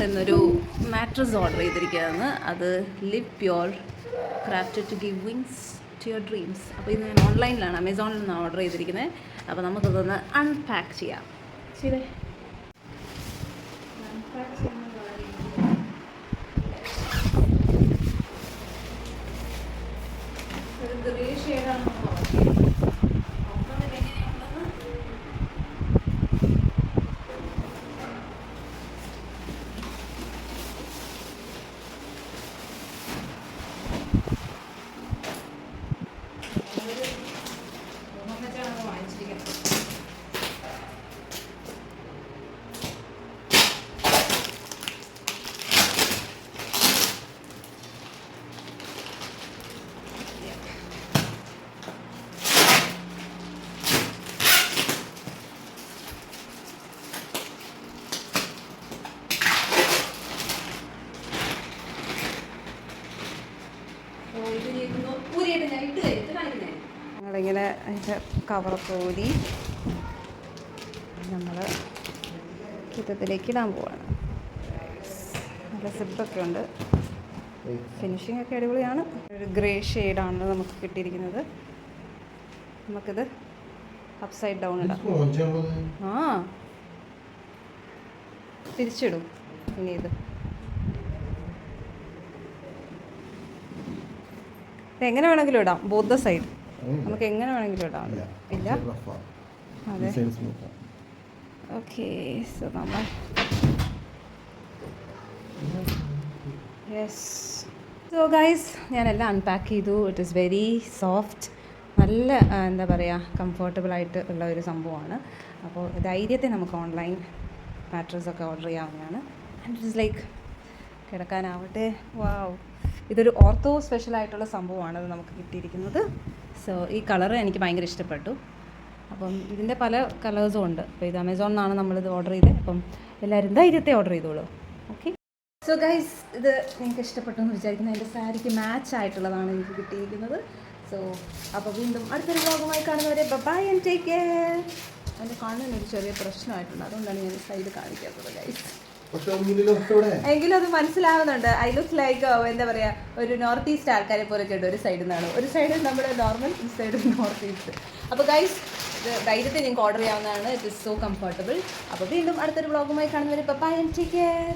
നിന്നൊരു mattress order ചെയ്തിരിക്കുകയാണ്. അത് Livpure crafted to give wings to your dreams. അപ്പോൾ ഇത് ഞാൻ ഓൺലൈനിലാണ്, ആമസോണിൽ നിന്നാണ് ഓർഡർ ചെയ്തിരിക്കുന്നത്. അപ്പോൾ നമുക്കതൊന്ന് അൺപാക്ക് ചെയ്യാം. ശരി, അൺപാക്ക് ചെയ്യുന്ന ഒരു ഗ്രേ ഷെയ്ഡാണ്. ഞങ്ങളിങ്ങനെ അതിൻ്റെ കവറൊക്കെ ഊരി നമ്മൾ ചിത്രത്തിലേക്ക് ഇടാൻ പോവാണ്. നല്ല സിപ്പൊക്കെ ഉണ്ട്, ഫിനിഷിംഗ് ഒക്കെ അടിപൊളിയാണ്. ഒരു ഗ്രേ ഷെയ്ഡാണ് നമുക്ക് കിട്ടിയിരിക്കുന്നത്. നമുക്കിത് അപ്സൈഡ് ഡൗൺ ഇടാം. ആ, തിരിച്ചിടും. ഇനി ഇത് എങ്ങനെ വേണമെങ്കിലും ഇടാം, ബോത്ത് ദ സൈഡ്. നമുക്ക് എങ്ങനെ വേണമെങ്കിലും ഇടാം. ഇല്ല, അതെ. ഓക്കെ, സോ നമ്മൾ യെസ്. സോ ഗൈസ്, ഞാനെല്ലാം അൺപാക്ക് ചെയ്തു. ഇറ്റ് ഈസ് വെരി സോഫ്റ്റ്, നല്ല എന്താ പറയുക, കംഫർട്ടബിളായിട്ട് ഉള്ള ഒരു സംഭവമാണ്. അപ്പോൾ ധൈര്യത്തെ നമുക്ക് ഓൺലൈൻ മാട്രസൊക്കെ ഓർഡർ ചെയ്യാവുന്നതാണ്. ആൻഡ് ഇറ്റ് ഇസ് ലൈക്ക് കിടക്കാനാവട്ടെ. വാവ്, ഇതൊരു ഓർത്തോ സ്പെഷ്യലായിട്ടുള്ള സംഭവമാണ് അത് നമുക്ക് കിട്ടിയിരിക്കുന്നത്. സോ ഈ കളറ് എനിക്ക് ഭയങ്കര ഇഷ്ടപ്പെട്ടു. അപ്പം ഇതിൻ്റെ പല കളേഴ്സും ഉണ്ട്. അപ്പോൾ ഇത് ആമസോണിൽ നിന്നാണ് നമ്മളിത് ഓർഡർ ചെയ്തത്. അപ്പം എല്ലാവരും ധൈര്യത്തെ ഓർഡർ ചെയ്തോളൂ. ഓക്കെ, സോ ഗൈസ്, ഇത് നിങ്ങൾക്ക് ഇഷ്ടപ്പെട്ടു എന്ന് വിചാരിക്കുന്നു. എൻ്റെ സാരിക്ക് മാച്ച് ആയിട്ടുള്ളതാണ് എനിക്ക് കിട്ടിയിരിക്കുന്നത്. സോ അപ്പോൾ വീണ്ടും അടുത്തൊരു വ്ലോഗുമായി കാണുന്നവരെ ബൈ ആൻഡ് ടേക്ക് കെയർ. എൻ്റെ കണ്ണിനൊരു ചെറിയ പ്രശ്നമായിട്ടുണ്ട്, അതുകൊണ്ടാണ് ഞാൻ സൈഡ് കാണിക്കാത്തത് ഗൈസ്. എങ്കിലും അത് മനസ്സിലാവുന്നുണ്ട്. ഐ ലുക്ക് ലൈക്ക് എന്താ പറയുക, ഒരു നോർത്ത് ഈസ്റ്റ് ആൾക്കാരെ പോലൊക്കെ ഉണ്ട്. ഒരു സൈഡിൽ നിന്നാണ്, ഒരു സൈഡ് നമ്മുടെ നോർമൽ, ഈ സൈഡ് നോർത്ത് ഈസ്റ്റ്. അപ്പോൾ ഗൈസ്, ഇത് ധൈര്യത്തിൽ നിങ്ങൾക്ക് ഓർഡർ ചെയ്യാവുന്നതാണ്. It is so comfortable. അപ്പോൾ വീണ്ടും അടുത്തൊരു വ്ലോഗുമായി കാണുന്നവരെ ബൈ ആൻഡ് ടേക്ക് കെയർ.